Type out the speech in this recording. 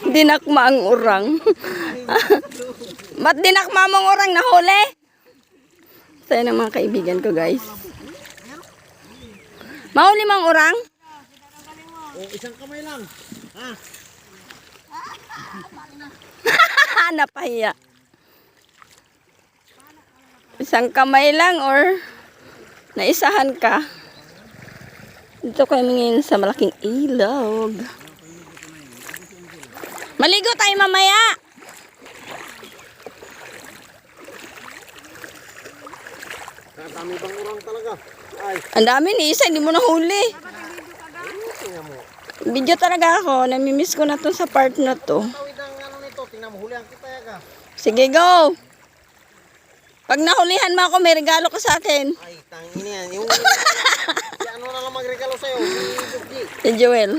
Dinakma ang urang. Ba't dinakma mong urang nahuli? Sa'yo ng mga kaibigan ko, guys. Mahuli mang urang? Isang kamay lang. Napahiya. Isang kamay lang or naisahan ka. Dito kami ngayon sa malaking ilog. Maligo tayo mamaya. Dami bang urang talaga? Ay, Ang dami ni isa, hindi mo nahuli. tingnan mo. Video talaga ako. Namimiss ko na to sa part na to. Tawid ang ano nito, tingnan mo, hulihan kita yaga. Sige, go! Pag nahulihan mo ako, may regalo ka sa akin. Ay, tangin yan. Yung si ano na lang magregalo sa'yo, si Bukji. Si Joel.